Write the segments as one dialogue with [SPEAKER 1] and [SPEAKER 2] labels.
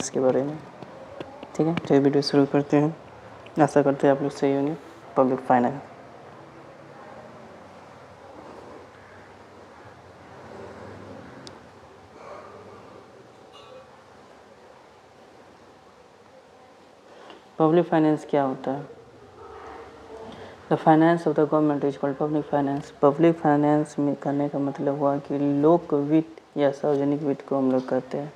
[SPEAKER 1] Finance के बारे में। ठीक है, तो वीडियो शुरू करते हैं। आशा करते हैं आप लोग सही होंगे। Public finance. पब्लिक फाइनेंस क्या होता है? The finance of the government is called public finance. Public finance में करने का मतलब हुआ कि लोक वित्त या सार्वजनिक वित्त को हम लोग कहते हैं।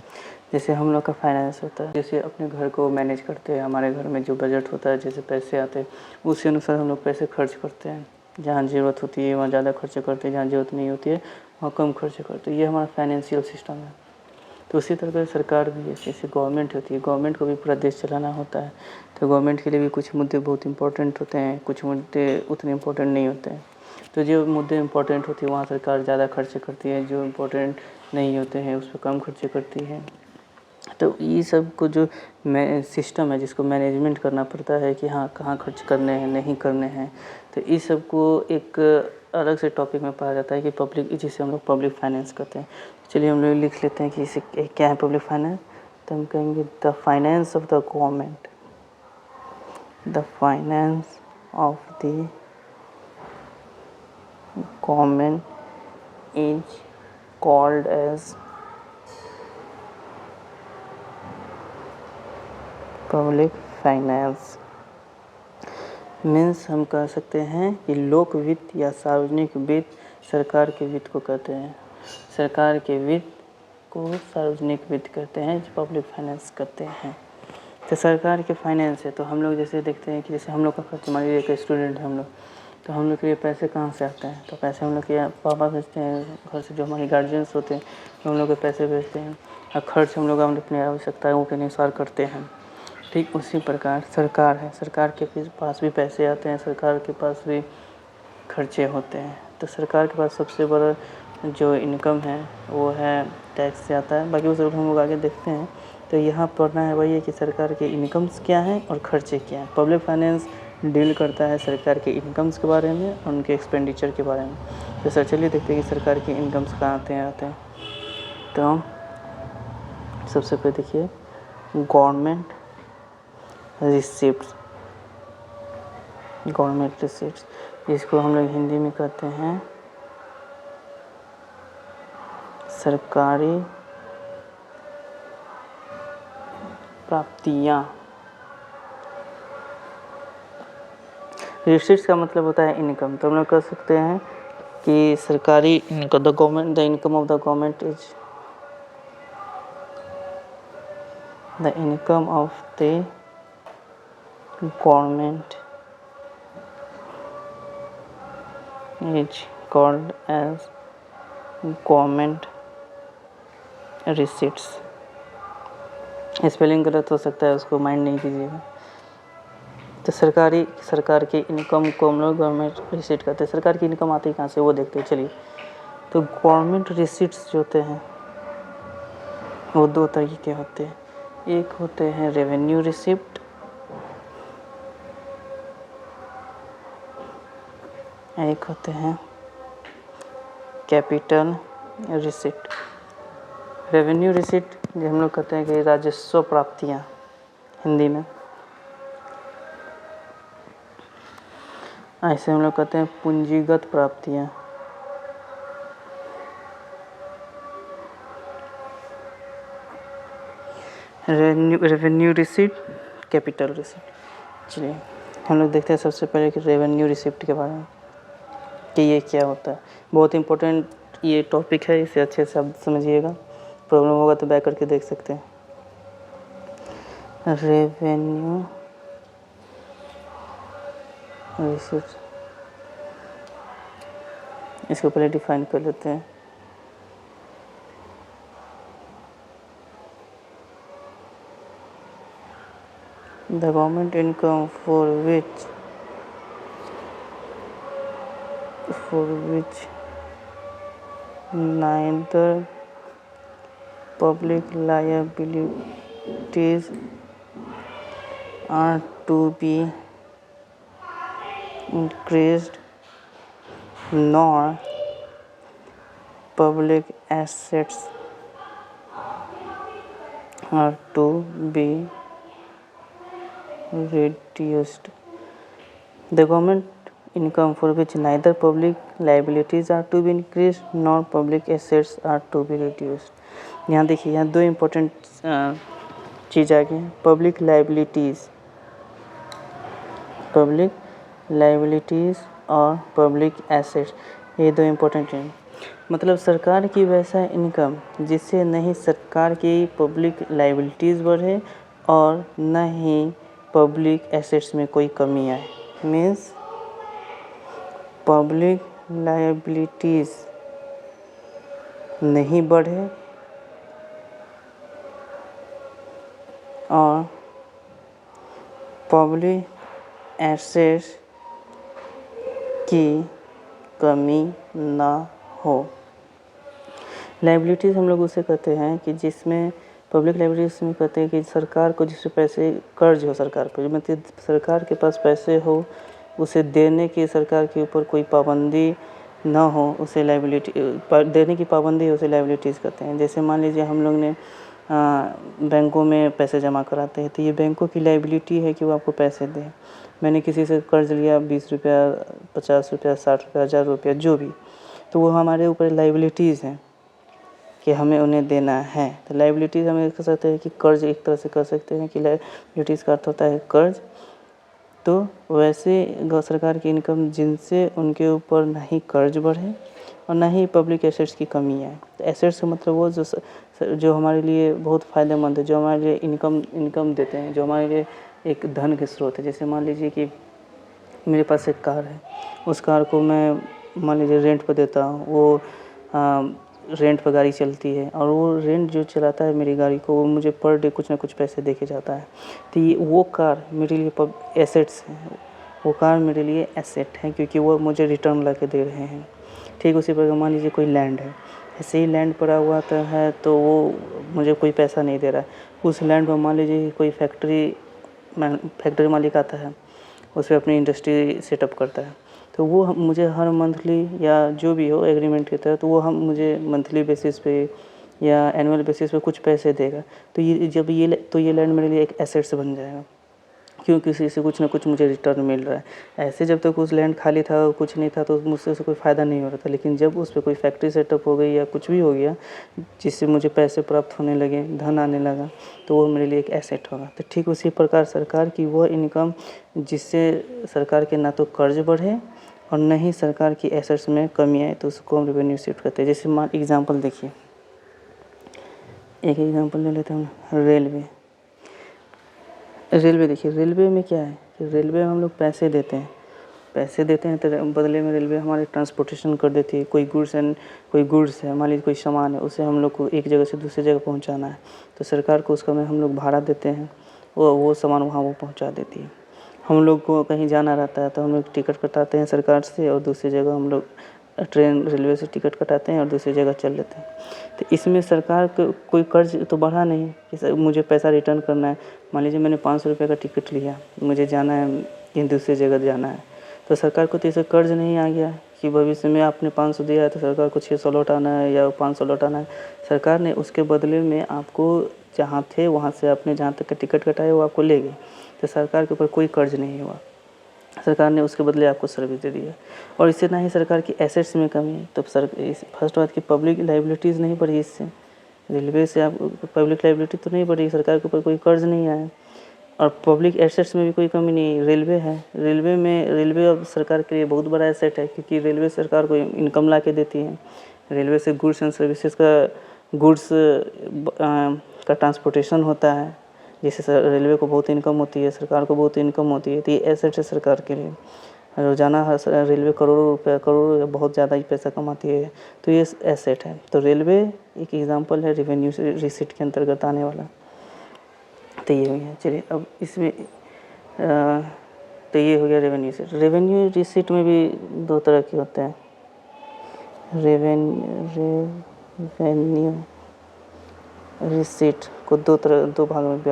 [SPEAKER 1] जैसे हम लोग का फाइनेंस होता है, जैसे अपने घर को मैनेज करते हैं, हमारे घर में जो बजट होता है, जैसे पैसे आते हैं उसी अनुसार हम लोग पैसे खर्च करते हैं। जहाँ ज़रूरत होती है वहाँ ज़्यादा खर्च करते हैं, जहाँ ज़रूरत नहीं होती है वहाँ कम खर्च करते हैं। ये हमारा फाइनेंशियल सिस्टम है। तो उसी तरह से सरकार भी है, जैसे गवर्नमेंट होती है, गवर्नमेंट को भी पूरा देश चलाना होता है, तो गवर्नमेंट के लिए भी कुछ मुद्दे बहुत इंपॉर्टेंट होते हैं, कुछ मुद्दे उतने इम्पोर्टेंट नहीं होते हैं। तो जो मुद्दे इम्पोर्टेंट होती है वहाँ सरकार ज़्यादा खर्च करती है, जो इम्पोर्टेंट नहीं होते हैं उस पर कम खर्च करती है। तो ये सब को जो सिस्टम है जिसको मैनेजमेंट करना पड़ता है कि हाँ कहाँ खर्च करने हैं नहीं करने हैं, तो इस सब को एक अलग से टॉपिक में पाया जाता है कि पब्लिक, जिसे हम लोग पब्लिक फाइनेंस कहते हैं। चलिए हम लोग लिख लेते हैं कि इसे क्या है पब्लिक फाइनेंस। तो हम कहेंगे the finance of the government, the finance of the government is called as public finance. Means हम कह सकते हैं कि लोक वित्त या सार्वजनिक वित्त सरकार के वित्त को कहते हैं। सरकार के वित्त को सार्वजनिक वित्त कहते हैं, जो पब्लिक फाइनेंस कहते हैं। तो सरकार के फाइनेंस है तो हम लोग जैसे देखते हैं कि जैसे हम लोग का खर्च, मान लीजिए एक स्टूडेंट है हम लोग, तो हम लोग के लिए पैसे कहाँ से आते हैं? तो पैसे हम लोग के पापा भेजते हैं, घर से जो हमारे गार्जियंस होते हैं तो हम लोग को पैसे भेजते हैं, और खर्च हम लोग अपनी आवश्यकताओं के अनुसार करते हैं। ठीक उसी प्रकार सरकार है, सरकार के पास भी पैसे आते हैं, सरकार के पास भी खर्चे होते हैं। तो सरकार के पास सबसे बड़ा जो इनकम है वो है टैक्स से आता है। बाकी वो सब हम लोग आगे देखते हैं। तो यहाँ पढ़ना है वही है कि सरकार के इनकम्स क्या हैं और खर्चे क्या हैं। पब्लिक फाइनेंस डील करता है सरकार के इनकम्स के बारे में और उनके एक्सपेंडिचर के बारे में। तो सर चलिए देखते हैं कि सरकार के इनकम्स कहाँ आते हैं। तो सबसे पहले देखिए गवर्नमेंट रिसिप्ट्स, गवर्नमेंट रिसिप्ट्स, जिसको हम लोग हिंदी में कहते हैं सरकारी प्राप्तियाँ। रिसिप्ट्स का मतलब होता है इनकम। तो हम लोग कह सकते हैं कि सरकारी income, the government, the income of the government is the income of the government is called as government receipts। Spelling गलत हो सकता है, उसको माइंड नहीं कीजिएगा। तो सरकार की इनकम को हम लोग गवर्नमेंट रिसीट कहते हैं। सरकार की इनकम आती है कहाँ से वो देखते हैं। चलिए, तो गवर्नमेंट रिसीट्स जो होते हैं वो दो तरीके के होते हैं। एक होते हैं रेवेन्यू रिसिप्ट, एक होते हैं कैपिटल रिसिप्ट। रेवेन्यू रिसिप्ट जो हम लोग कहते हैं कि राजस्व प्राप्तियाँ हिंदी में, ऐसे हम लोग कहते हैं पूंजीगत प्राप्तियाँ। Revenue receipt, capital receipt. चलिए हम लोग देखते हैं सबसे पहले कि रेवेन्यू रिसिप्ट के बारे में कि ये क्या होता है। बहुत इम्पोर्टेंट ये टॉपिक है, इसे अच्छे से आप समझिएगा। प्रॉब्लम होगा तो बैक करके देख सकते हैं। रेवेन्यू रिसिप्ट, इसको पहले डिफाइन कर लेते हैं। The government income for which neither public liabilities are to be increased nor public assets are to be reduced. The government income for which neither public liabilities are to be increased nor public assets are to be reduced. यहाँ देखिए, यहाँ दो important चीज़ आ गई, public liabilities और public assets, ये दो important हैं। मतलब सरकार की वैसा इनकम जिससे नहीं सरकार की पब्लिक लाइबिलिटीज़ बढ़े और न ही पब्लिक एसेट्स में कोई कमी आए। मीन्स पब्लिक लाइबिलिटीज़ नहीं बढ़े और पब्लिक एसेट्स की कमी ना हो। लाइबिलिटीज़ हम लोग उसे कहते हैं कि जिसमें पब्लिक लाइबिलिटीज़ में कहते हैं कि सरकार को जिससे पैसे कर्ज हो सरकार पर, मतलब सरकार के पास पैसे हो, उसे देने की सरकार के ऊपर कोई पाबंदी ना हो, उसे लाइबिलिटी देने की पाबंदी उसे लाइबिलिटीज़ कहते हैं। जैसे मान लीजिए हम लोग ने बैंकों में पैसे जमा कराते हैं तो ये बैंकों की लाइबिलिटी है कि वो आपको पैसे दें। मैंने किसी से कर्ज लिया 20 रुपया, 50 रुपया, 60 रुपया, 1000 रुपया, जो भी, तो वो हमारे ऊपर लाइबिलिटीज़ हैं कि हमें उन्हें देना है। तो लाइबिलिटीज़ हम कह सकते हैं कि कर्ज, एक तरह से कह सकते हैं कि लाइबिलिटीज़ का अर्थ होता है कर्ज। तो वैसे सरकार की इनकम जिनसे उनके ऊपर ना ही कर्ज बढ़े और ना ही पब्लिक एसेट्स की कमी आए। तो एसेट्स का मतलब वो जो हमारे लिए बहुत फ़ायदेमंद है, जो हमारे लिए इनकम देते हैं, जो हमारे लिए एक धन के स्रोत है। जैसे मान लीजिए कि मेरे पास एक कार है, उस कार को मैं मान लीजिए रेंट पर देता हूँ, वो रेंट पर गाड़ी चलती है और वो रेंट जो चलाता है मेरी गाड़ी को, वो मुझे पर डे कुछ ना कुछ पैसे दे के जाता है। तो ये वो कार मेरे लिए एसेट्स है, वो कार मेरे लिए एसेट है क्योंकि वो मुझे रिटर्न ला के दे रहे हैं। ठीक उसी प्रकार मान लीजिए कोई लैंड है, ऐसे ही लैंड पड़ा हुआ है तो वो मुझे कोई पैसा नहीं दे रहा है। उस लैंड पर मान लीजिए कोई फैक्ट्री मालिक आता है, उस पर अपनी इंडस्ट्री सेटअप करता है, तो वो मुझे हर मंथली या जो भी हो एग्रीमेंट के तहत वो मुझे मंथली बेसिस पे या एनुअल बेसिस पे कुछ पैसे देगा। तो ये लैंड मेरे लिए एक एसेट्स बन जाएगा क्यों, किसी से कुछ ना कुछ मुझे रिटर्न मिल रहा है। ऐसे जब तक उस लैंड खाली था, कुछ नहीं था, तो मुझसे उसे कोई फ़ायदा नहीं हो रहा था। लेकिन जब उस पर कोई फैक्ट्री सेटअप हो गई या कुछ भी हो गया जिससे मुझे पैसे प्राप्त होने लगे, धन आने लगा, तो वो मेरे लिए एक एसेट होगा। तो ठीक उसी प्रकार सरकार की वह इनकम जिससे सरकार के ना तो कर्ज बढ़े और न ही सरकार की एसेट्स में कमी आए, तो उसको हम रेवेन्यू शिफ्ट करते हैं। जैसे मान एग्जांपल देखिए, एक एग्जांपल ले लेते हैं रेलवे देखिए, रेलवे में क्या है कि रेलवे में हम लोग पैसे देते हैं तो बदले में रेलवे हमारे ट्रांसपोर्टेशन कर देती है। कोई गुड्स है, मान लीजिए कोई सामान है, उसे हम लोग को एक जगह से दूसरी जगह पहुंचाना है, तो सरकार को उसका में हम लोग भाड़ा देते हैं, वो सामान वहाँ वो पहुंचा देती है। हम लोग को कहीं जाना रहता है तो हम लोग टिकट कटाते हैं सरकार से और दूसरी जगह हम लोग रेलवे से टिकट कटाते हैं और दूसरी जगह चल लेते हैं। तो इसमें सरकार को कोई कर्ज तो बढ़ा नहीं कि सर मुझे पैसा रिटर्न करना है। मान लीजिए मैंने 500 रुपये का टिकट लिया, मुझे जाना है कहीं दूसरी जगह जाना है, तो सरकार को तो इसे कर्ज नहीं आ गया कि भविष्य में आपने 500 दिया है तो सरकार को 600 लौटाना है या 500 लौटाना है। सरकार ने उसके बदले में आपको जहाँ थे वहाँ से आपने जहाँ तक का टिकट कटाया वो आपको ले गए, तो सरकार के ऊपर कोई कर्ज नहीं हुआ, सरकार ने उसके बदले आपको सर्विस दे दिया। और इससे ना ही सरकार की एसेट्स में कमी है। तो फर्स्ट बात की पब्लिक लाइबिलिटीज़ नहीं बढ़ी, इससे रेलवे से आप पब्लिक लाइबिलिटी तो नहीं बढ़ी, सरकार के ऊपर कोई कर्ज नहीं आया और पब्लिक एसेट्स में भी कोई कमी नहीं। रेलवे है, रेलवे अब सरकार के लिए बहुत बड़ा एसेट है क्योंकि रेलवे सरकार को इनकम ला के देती है। रेलवे से गुड्स एंड सर्विसेज का ट्रांसपोर्टेशन होता है, जिससे रेलवे को बहुत इनकम होती है, सरकार को बहुत इनकम होती है। तो ये एसेट है सरकार के लिए। रोजाना रेलवे करोड़ों या बहुत ज़्यादा ही पैसा कमाती है, तो ये एसेट है। तो रेलवे एक एग्जांपल है रेवेन्यू रिसीट के अंतर्गत आने वाला। तो ये हो गया। चलिए अब इसमें तो ये हो गया रेवेन्यू रिसीट में भी दो तरह के होते हैं। रेवेन्यू रिसीट को दो भाग में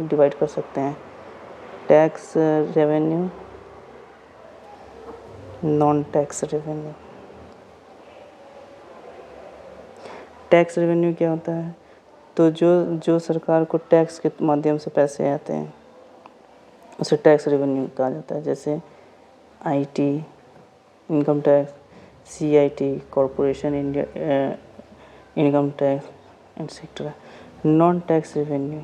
[SPEAKER 1] डिवाइड कर सकते हैं, tax revenue, non tax revenue. Tax revenue क्या होता है तो जो सरकार को टैक्स के माध्यम से पैसे आते हैं उसे टैक्स रेवेन्यू कहा जाता है। जैसे IT income tax, CIT corporation India income tax etcetera. Non tax revenue,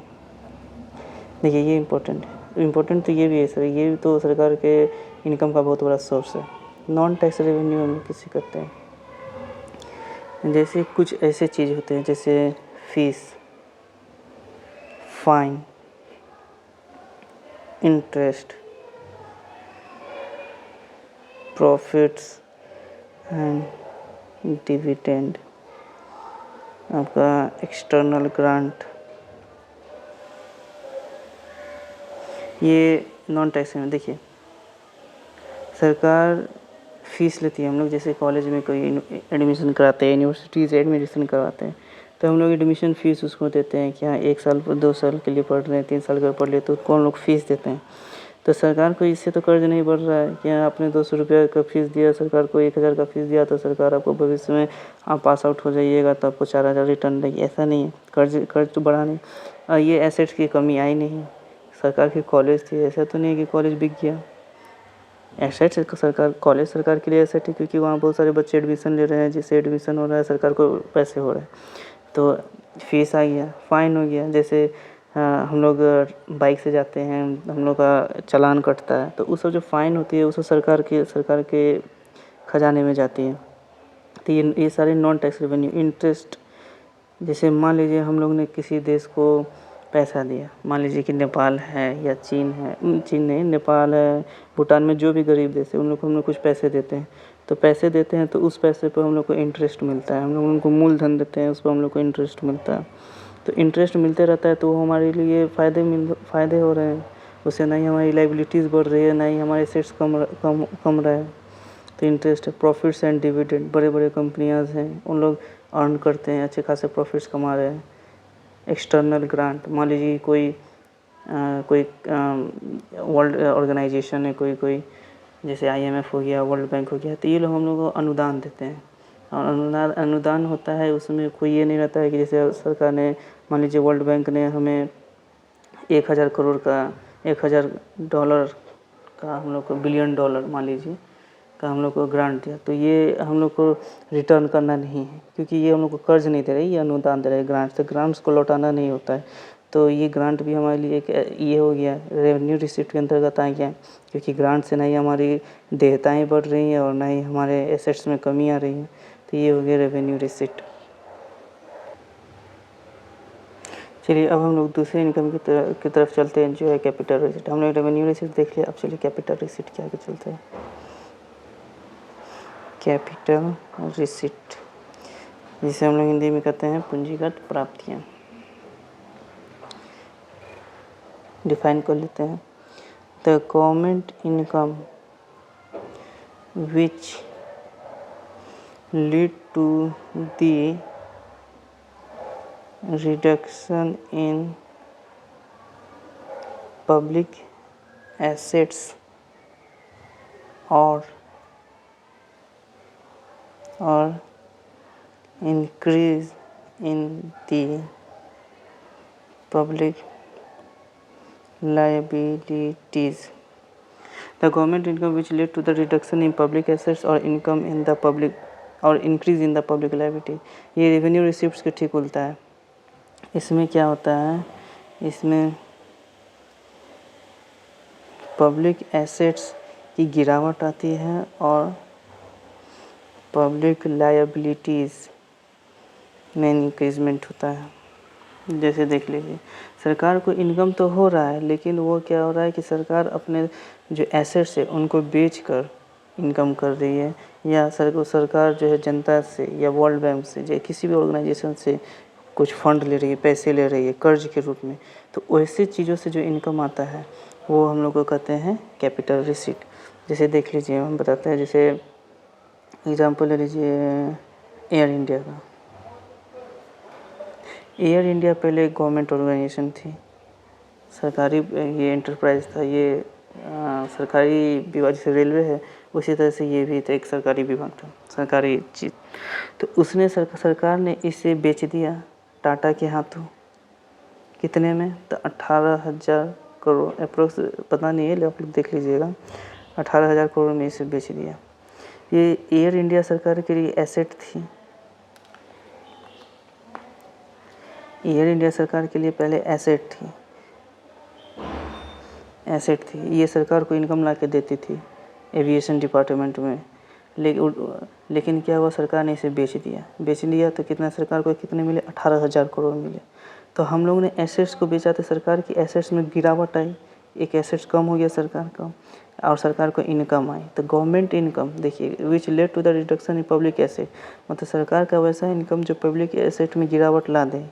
[SPEAKER 1] देखिए ये इम्पोर्टेंट तो ये भी है सर, ये भी तो सरकार के इनकम का बहुत बड़ा सोर्स है। नॉन टैक्स रेवेन्यू हम लोग किसे करते हैं, जैसे कुछ ऐसे चीज़ होते हैं जैसे fees, fine, interest, profits and dividend, आपका एक्सटर्नल ग्रांट, ये नॉन टैक्स में। देखिए सरकार फीस लेती है, हम लोग जैसे कॉलेज में कोई एडमिशन कराते हैं, यूनिवर्सिटी से एडमिशन करवाते हैं, तो हम लोग एडमिशन फ़ीस उसको देते हैं कि हाँ 1 साल 2 साल के लिए पढ़ रहे हैं, 3 साल का पढ़ लिए तो उसको हम लोग फ़ीस देते हैं। तो सरकार को इससे तो कर्ज नहीं बढ़ रहा है कि आपने 200 रुपये का फीस दिया, सरकार को 1000 का फीस दिया तो सरकार आपको भविष्य में आप पास आउट हो जाइएगा तो आपको 4000 रिटर्न देगी, ऐसा नहीं है। कर्ज तो बढ़ा नहीं, और ये एसेट्स की कमी आई नहीं। सरकार के कॉलेज थे, ऐसा तो नहीं है कि कॉलेज बिक गया। एसेट्स सरकार, कॉलेज सरकार के लिए एसेट है क्योंकि वहाँ बहुत सारे बच्चे एडमिशन ले रहे हैं, जिससे एडमिशन हो रहा है सरकार को पैसे हो रहे हैं, तो फीस आ गया, फ़ाइन हो गया। जैसे हम लोग बाइक से जाते हैं, हम लोग का चालान कटता है, तो उस सब जो फ़ाइन होती है उस सरकार के खजाने में जाती है। तो ये सारे नॉन टैक्स रेवेन्यू। इंटरेस्ट, जैसे मान लीजिए हम लोग ने किसी देश को पैसा दिया, मान लीजिए कि नेपाल है या चीन है, चीन नहीं नेपाल है, भूटान में जो भी गरीब देश है उन लोग को हम लोग कुछ पैसे देते हैं, तो पैसे देते हैं तो उस पैसे पर हम लोग को इंटरेस्ट मिलता है। हम लोग उनको मूलधन देते हैं, उस पर हम लोग को इंटरेस्ट मिलता है। तो इंटरेस्ट मिलते रहता है तो वो हमारे लिए फ़ायदे हो रहे हैं, उससे ना ही हमारी लाइबिलिटीज़ बढ़ रही है, ना ही हमारे एसेट्स कम रहे। तो इंटरेस्ट है। प्रॉफिट्स एंड डिविडेंड, बड़े बड़े कंपनियां हैं उन लोग अर्न करते हैं, अच्छे खासे प्रॉफिट्स कमा रहे हैं। एक्सटर्नल ग्रांट, मान लीजिए कोई वर्ल्ड ऑर्गेनाइजेशन है, कोई जैसे IMF हो गया, वर्ल्ड बैंक हो गया, तो ये लोग हम लोग को अनुदान देते हैं। और अनुदान होता है उसमें कोई ये नहीं रहता है कि जैसे सरकार ने, मान लीजिए वर्ल्ड बैंक ने हमें 1000 करोड़ का, $1000 का हम लोग को, $1 बिलियन मान लीजिए का हम लोग को ग्रांट दिया, तो ये हम लोग को रिटर्न करना नहीं है क्योंकि ये हम लोग को कर्ज नहीं दे रही, ये अनुदान दे रहे हैं ग्रांट, तो ग्रांट्स को लौटाना नहीं होता है। तो ये ग्रांट भी हमारे लिए एक ये हो गया, रेवेन्यू रिसिप्ट के अंतर्गत आ गया, क्योंकि ग्रांट से ना ही हमारी देयताएँ बढ़ रही हैं और ना ही हमारे एसेट्स में कमी आ रही है। तो ये हो गया रेवेन्यू रिसिप्ट। चलिए अब हम लोग दूसरे इनकम की तरफ चलते हैं, जो है कैपिटल रिसिप्ट। हमने रेवेन्यू रिसिप्ट देख लिया, अब चलिए कैपिटल रिसिप्ट क्या आगे चलते हैं। कैपिटल रिसिप्ट, जिसे हम लोग हिंदी में कहते हैं पूंजीगत प्राप्तियाँ। डिफाइन कर लेते हैं। The government income which lead to the reduction in public assets और increase in the public liabilities. The government income which led to the reduction in public assets or income in the public और increase in the public liability, ये revenue receipts के ठीक उल्टा है। इसमें क्या होता है, इसमें पब्लिक एसेट्स की गिरावट आती है और पब्लिक लायबिलिटीज़ में इंक्रीजमेंट होता है। जैसे देख लीजिए, सरकार को इनकम तो हो रहा है, लेकिन वो क्या हो रहा है कि सरकार अपने जो एसेट्स है उनको बेचकर इनकम कर रही है, या सरकार जो है जनता से या वर्ल्ड बैंक से या किसी भी ऑर्गेनाइजेशन से कुछ फंड ले रही है, पैसे ले रही है कर्ज के रूप में। तो वैसे चीज़ों से जो इनकम आता है वो हम लोग को कहते हैं कैपिटल रिसिप्ट। जैसे देख लीजिए, हम बताते हैं, जैसे एग्जाम्पल ले लीजिए एयर इंडिया का। एयर इंडिया पहले एक गवर्नमेंट ऑर्गेनाइजेशन थी, सरकारी ये एंटरप्राइज था, ये सरकारी विभाग, जैसे रेलवे है उसी तरह से ये भी था, एक सरकारी विभाग था, सरकारी चीज़। तो उसने सरकार ने इसे बेच दिया टाटा के हाथों, कितने में? तो 18,000 करोड़ अप्रोक्स, पता नहीं है लेकिन आप लोग देख लीजिएगा, 18,000 करोड़ में इसे बेच दिया। ये एयर इंडिया सरकार के लिए एसेट थी। एयर इंडिया सरकार के लिए पहले एसेट थी, ये सरकार को इनकम ला के देती थी एविएशन डिपार्टमेंट में। लेकिन क्या हुआ, सरकार ने इसे बेच दिया तो कितना सरकार को कितने मिले? 18,000 करोड़ मिले। तो हम लोग ने एसेट्स को बेचा तो सरकार की एसेट्स में गिरावट आई, एक एसेट्स कम हो गया सरकार का, और सरकार को इनकम आई। तो गवर्नमेंट इनकम देखिए which led to the reduction in public asset, मतलब सरकार का वैसा इनकम जो पब्लिक एसेट में गिरावट ला दे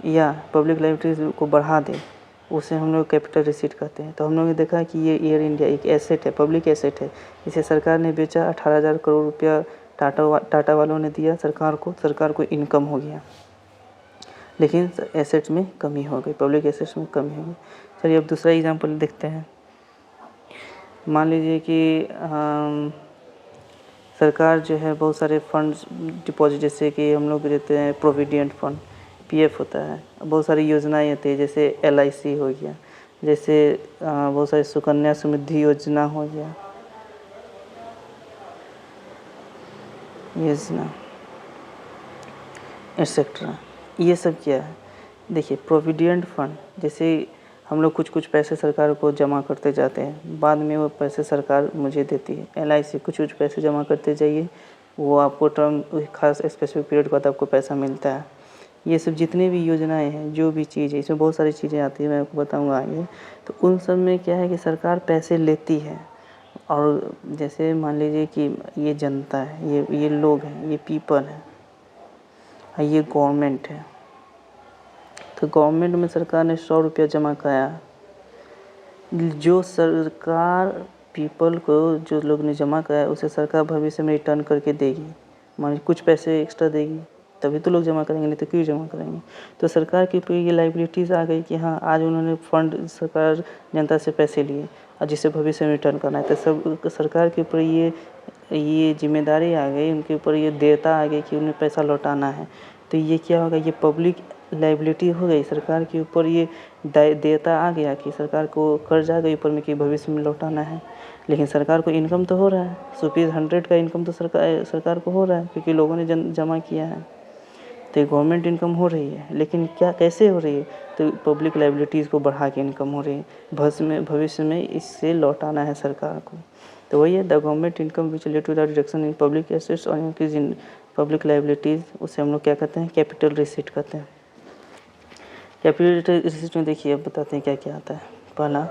[SPEAKER 1] या पब्लिक लाइबिलिटीज को बढ़ा दे, उसे हम लोग कैपिटल रिसीट कहते हैं। तो हम लोग ने देखा कि ये एयर इंडिया एक एसेट है, पब्लिक एसेट है। इसे सरकार ने बेचा, 18,000 करोड़ रुपया टाटा वालों ने दिया सरकार को इनकम हो गया, लेकिन एसेट्स में कमी हो गई, पब्लिक एसेट्स में कमी हो गई। चलिए अब दूसरा एग्जांपल देखते हैं। मान लीजिए कि सरकार जो है बहुत सारे फंड्स डिपॉजिट, जैसे कि हम लोग देते हैं प्रोविडेंट फंड, पीएफ होता है, बहुत सारी योजनाएं होती है, जैसे एलआईसी हो गया, जैसे बहुत सारी सुकन्या समृद्धि योजना हो गया, एक्सेट्रा। ये सब क्या है? देखिए प्रोविडेंट फंड, जैसे हम लोग कुछ पैसे सरकार को जमा करते जाते हैं, बाद में वो पैसे सरकार मुझे देती है। एलआईसी कुछ पैसे जमा करते जाइए, वो आपको टर्म खास स्पेसिफिक पीरियड बाद आपको पैसा मिलता है। ये सब जितने भी योजनाएं हैं, जो भी चीज़ है, इसमें बहुत सारी चीज़ें आती है, मैं आपको बताऊंगा आगे। तो उन सब में क्या है कि सरकार पैसे लेती है, और जैसे मान लीजिए कि ये जनता है, ये लोग हैं, ये पीपल है, ये गवर्नमेंट है। तो गवर्नमेंट में सरकार ने 100 रुपया जमा कराया, जो सरकार पीपल को जो लोग ने जमा कराया उसे सरकार भविष्य में रिटर्न करके देगी। मान कुछ पैसे एक्स्ट्रा देगी, तभी तो लोग जमा करेंगे, नहीं तो क्यों जमा करेंगे। तो सरकार के ऊपर ये लाइबिलिटीज़ आ गई कि हाँ आज उन्होंने फंड, सरकार जनता से पैसे लिए और जिसे भविष्य में रिटर्न करना है, तो सब सरकार के ऊपर ये जिम्मेदारी आ गई, उनके ऊपर ये देयता आ गई कि उन्हें पैसा लौटाना है। तो ये क्या होगा, ये पब्लिक लाइबिलिटी हो गई, सरकार के ऊपर ये देयता आ गया कि सरकार को कर्ज आ गई ऊपर में कि भविष्य में लौटाना है। लेकिन सरकार को इनकम तो हो रहा है, ₹100 का इनकम तो सरकार को हो रहा है, क्योंकि लोगों ने जमा किया है। तो गवर्नमेंट इनकम हो रही है, लेकिन क्या कैसे हो रही है? तो पब्लिक लाइबिलिटीज़ को बढ़ा के इनकम हो रही है, भविष्य में इससे लौटाना है सरकार को। तो वही है, the government income which led to the reduction in public assets और इंक्रीज इन पब्लिक लाइबिलिटीज़, उसे हम लोग क्या कहते हैं? कैपिटल रिसीट कहते हैं। कैपिटल रिसीट में देखिए अब बताते हैं क्या क्या आता है। पहला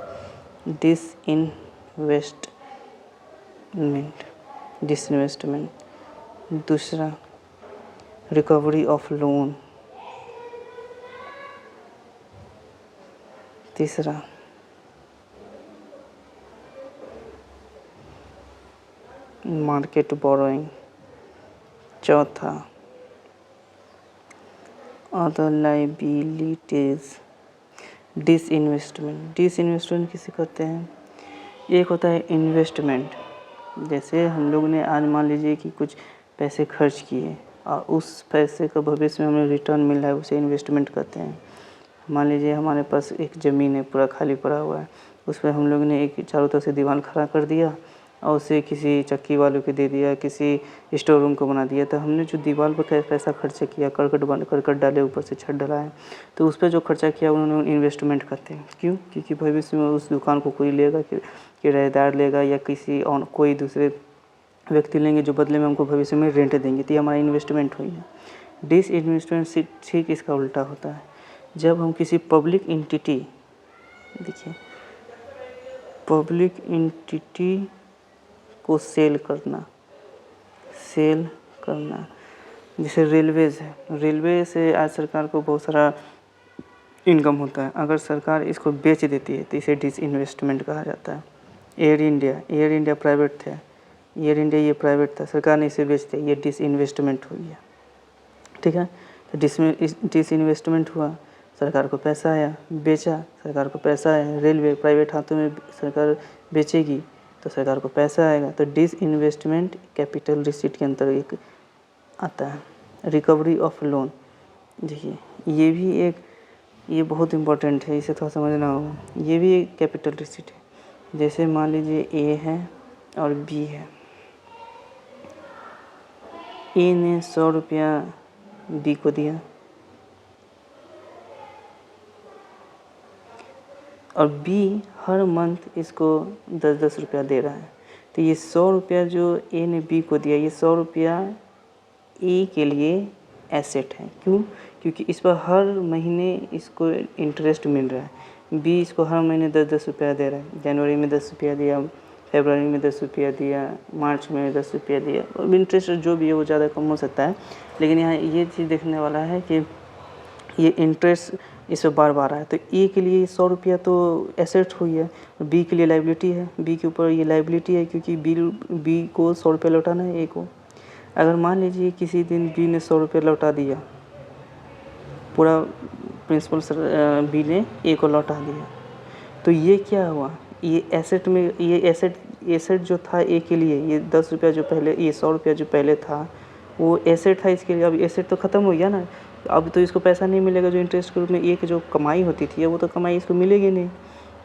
[SPEAKER 1] डिसइन्वेस्टमेंट, दूसरा रिकवरी ऑफ लोन, तीसरा मार्केट बोरोइंग, चौथा अदर लाइबिलिटीज। डिसइन्वेस्टमेंट किसे कहते हैं? एक होता है इन्वेस्टमेंट, जैसे हम लोग ने आज मान लीजिए कि कुछ पैसे खर्च किए और उस पैसे का भविष्य में हमें रिटर्न मिल रहा है, उसे इन्वेस्टमेंट कहते हैं। मान लीजिए हमारे पास एक ज़मीन है, पूरा खाली पड़ा हुआ है, उस पर हम लोग ने एक चारों तरफ से दीवार खड़ा कर दिया और उसे किसी चक्की वालों को दे दिया, किसी स्टोर रूम को बना दिया। तो हमने जो दीवार पर पैसा खर्चा किया, करकट डाले, ऊपर से छत डलाए, तो उस पर जो खर्चा किया उन्होंने इन्वेस्टमेंट करते हैं। क्यों? क्योंकि भविष्य में उस दुकान को कोई लेगा, किराएदार लेगा या कोई दूसरे व्यक्ति लेंगे जो बदले में हमको भविष्य में रेंट देंगे, तो ये हमारा इन्वेस्टमेंट हुई है। डिसइन्वेस्टमेंट ठीक इसका उल्टा होता है। जब हम किसी पब्लिक एंटिटी, देखिए पब्लिक एंटिटी को सेल करना, जैसे रेलवेज़ है, रेलवे से आज सरकार को बहुत सारा इनकम होता है। अगर सरकार इसको बेच देती है तो इसे डिसइन्वेस्टमेंट कहा जाता है। एयर इंडिया प्राइवेट था, ये प्राइवेट था, सरकार ने इसे बेच दिया, ये डिसइन्वेस्टमेंट हो गया। ठीक है, तो डिसइन्वेस्टमेंट हुआ, सरकार को पैसा आया, बेचा, सरकार को पैसा आया। रेलवे प्राइवेट हाथों में सरकार बेचेगी तो सरकार को पैसा आएगा। तो डिसइन्वेस्टमेंट कैपिटल रिसीट के अंतर्गत आता है। रिकवरी ऑफ लोन, देखिए ये भी एक ये बहुत इम्पोर्टेंट है, इसे थोड़ा समझना होगा। ये भी कैपिटल रिसीट है। जैसे मान लीजिए ए है और बी है। ए ने 100 रुपया बी को दिया और बी हर मंथ इसको 10-10 रुपया दे रहा है। तो ये 100 रुपया जो ए ने बी को दिया, ये 100 रुपया ए के लिए एसेट है। क्यों? क्योंकि इस पर हर महीने इसको इंटरेस्ट मिल रहा है। बी इसको हर महीने 10-10 रुपया दे रहा है। जनवरी में 10 रुपया दिया, फरवरी में 10 रुपया दिया, मार्च में 10 रुपया दिया। अब इंटरेस्ट जो भी है वो ज़्यादा कम हो सकता है, लेकिन यहाँ ये चीज़ देखने वाला है कि ये इंटरेस्ट इस पर बार बार आया। तो ए के लिए 100 रुपया तो एसेट हुई है, बी के लिए लाइबिलिटी है। बी के ऊपर ये लाइबिलिटी है क्योंकि बी को 100 रुपया लौटाना है ए को। अगर मान लीजिए किसी दिन बी ने 100 रुपया लौटा दिया, पूरा प्रिंसिपल बी ने ए को लौटा दिया, तो ये क्या हुआ? ये एसेट में, ये एसेट जो था ए के लिए, ये 10 रुपया जो पहले, ये 100 रुपया जो पहले था वो एसेट था इसके लिए। अब एसेट तो ख़त्म हो गया ना, अब तो इसको पैसा नहीं मिलेगा जो इंटरेस्ट के रूप में ए की जो कमाई होती थी वो तो कमाई इसको मिलेगी नहीं।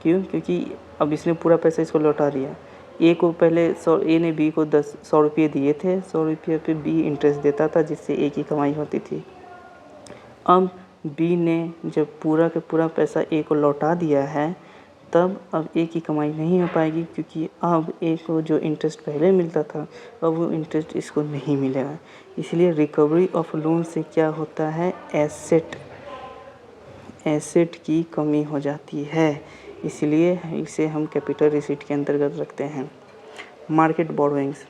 [SPEAKER 1] क्यों? क्योंकि अब इसने पूरा पैसा इसको लौटा दिया। ए को पहले ए ने बी को 100 रुपये दिए थे, 100 रुपये पे बी इंटरेस्ट देता था जिससे ए की कमाई होती थी। अब बी ने जब पूरा का पूरा पैसा ए को लौटा दिया है, तब अब ए की कमाई नहीं हो पाएगी क्योंकि अब ए को जो इंटरेस्ट पहले मिलता था अब वो इंटरेस्ट इसको नहीं मिलेगा। इसलिए रिकवरी ऑफ लोन से क्या होता है? एसेट की कमी हो जाती है। इसलिए इसे हम कैपिटल रिसीट के अंतर्गत रखते हैं। मार्केट बोरोइंग्स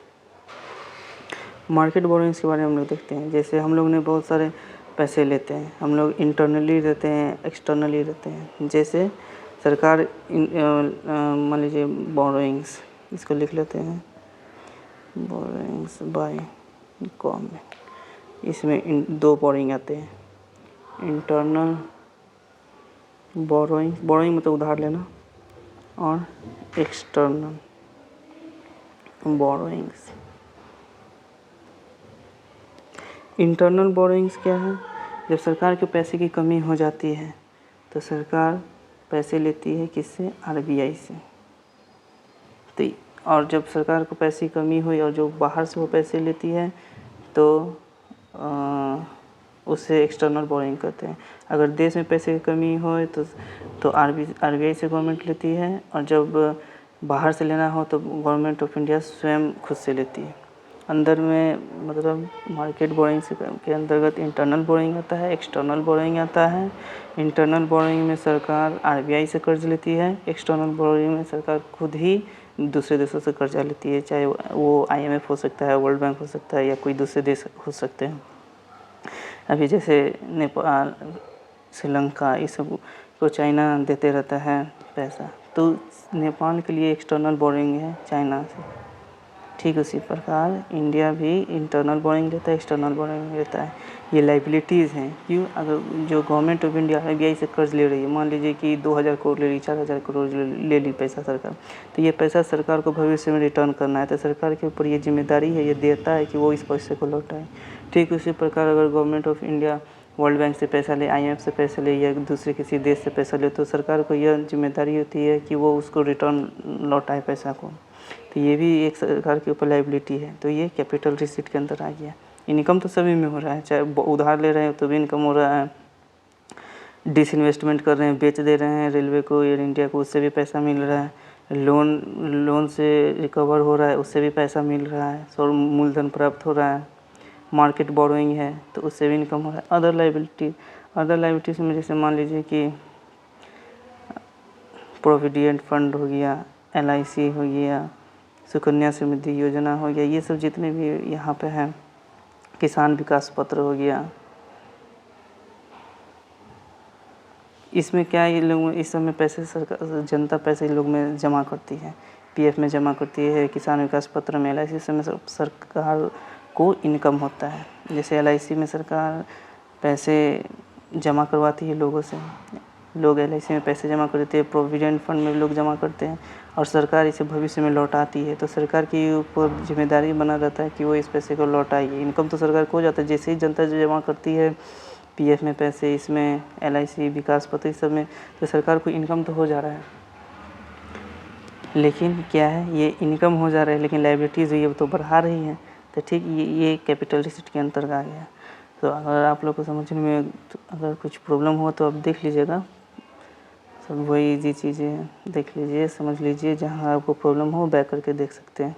[SPEAKER 1] के बारे में हम लोग देखते हैं। जैसे हम लोग ने बहुत सारे पैसे लेते हैं, हम लोग इंटरनली रहते हैं, एक्सटर्नली रहते हैं। जैसे सरकार मान लीजिए बोरोइंग्स, इसको लिख लेते हैं बोरोइंग्स बाय गवर्नमेंट। इसमें दो बोरोइंग आते हैं, इंटरनल बोरोइंग मतलब उधार लेना, और एक्सटर्नल बोरोइंग्स। इंटरनल बोरोइंग्स क्या है? जब सरकार के पैसे की कमी हो जाती है तो सरकार पैसे लेती है किससे? आरबीआई से। तो और जब सरकार को पैसे की कमी हुई और जो बाहर से वो पैसे लेती है तो उससे एक्सटर्नल बोरोइंग करते हैं। अगर देश में पैसे की कमी हो तो आरबीआई से गवर्नमेंट लेती है, और जब बाहर से लेना हो तो गवर्नमेंट ऑफ इंडिया स्वयं खुद से लेती है। अंदर में मतलब मार्केट बोरोइंग के अंतर्गत इंटरनल बोरोइंग आता है, एक्सटर्नल बोरोइंग आता है। इंटरनल बोरोइंग में सरकार आरबीआई से कर्ज लेती है, एक्सटर्नल बोरोइंग में सरकार खुद ही दूसरे देशों से कर्जा लेती है, चाहे वो आईएमएफ हो सकता है, वर्ल्ड बैंक हो सकता है, या कोई दूसरे देश हो सकते हैं। अभी जैसे नेपाल, श्रीलंका, ये सब को चाइना देते रहता है पैसा, तो नेपाल के लिए एक्सटर्नल बोरोइंग है चाइना से। ठीक उसी प्रकार इंडिया भी इंटरनल बोरोइंग लेता है, एक्सटर्नल बोरोइंग लेता है। ये लाइबिलिटीज़ हैं। क्यों? अगर जो गवर्नमेंट ऑफ इंडिया आरबीआई से कर्ज ले रही है, मान लीजिए कि 2000 करोड़ ले ली, 4000 करोड़ ले ली पैसा सरकार, तो ये पैसा सरकार को भविष्य में रिटर्न करना है, तो सरकार के ऊपर ये जिम्मेदारी है, ये देता है कि वो इस पैसे को लौटाए। ठीक उसी प्रकार अगर government of India world bank से पैसा ले, आईएमएफ से पैसा ले, या दूसरे किसी देश से पैसा ले, तो सरकार को यह जिम्मेदारी होती है कि वो उसको रिटर्न लौटाए पैसा को। तो ये भी एक सरकार के ऊपर लाइबिलिटी है। तो ये कैपिटल रिसीट के अंदर आ गया। इनकम तो सभी में हो रहा है, चाहे उधार ले रहे हैं तो भी इनकम हो रहा है, डिसइन्वेस्टमेंट कर रहे हैं, बेच दे रहे हैं रेलवे को, एयर इंडिया को, उससे भी पैसा मिल रहा है, लोन से रिकवर हो रहा है, उससे भी पैसा मिल रहा है, और मूलधन प्राप्त हो रहा है। मार्केट बोरोइंग है तो उससे भी इनकम हो रहा है। अदर लाइबिलिटीज़ में जैसे मान लीजिए कि प्रोविडेंट फंड हो गया, एलआईसी हो गया, सुकन्या समृद्धि योजना हो गया, ये सब जितने भी यहाँ पे हैं, किसान विकास पत्र हो गया। इसमें क्या ये लोग इस समय पैसे सरकार, जनता पैसे लोग में जमा करती है, पीएफ में जमा करती है, किसान विकास पत्र में, एलआईसी में सरकार को इनकम होता है। जैसे एलआईसी में सरकार पैसे जमा करवाती है लोगों से, लोग एलआईसी में पैसे जमा करते हैं, प्रोविडेंट फंड में लोग जमा करते हैं, और सरकार इसे भविष्य में लौटाती है। तो सरकार की ऊपर जिम्मेदारी बना रहता है कि वो इस पैसे को लौटाइए। इनकम तो सरकार को हो जाता है, जैसे ही जनता जमा करती है पीएफ में पैसे, इसमें एलआईसी, विकास पत्र, इस सब में तो सरकार को इनकम तो हो जा रहा है, लेकिन क्या है, ये इनकम हो जा रहा है लेकिन लायबिलिटीज़ ये तो बढ़ा रही है। तो ठीक ये कैपिटल रिसिट के अंतर्गत आ गया। तो अगर आप लोग को समझने में अगर कुछ प्रॉब्लम हो तो आप देख लीजिएगा, सब वही इजी चीज़ें देख लीजिए, समझ लीजिए, जहाँ आपको प्रॉब्लम हो बैक करके देख सकते हैं।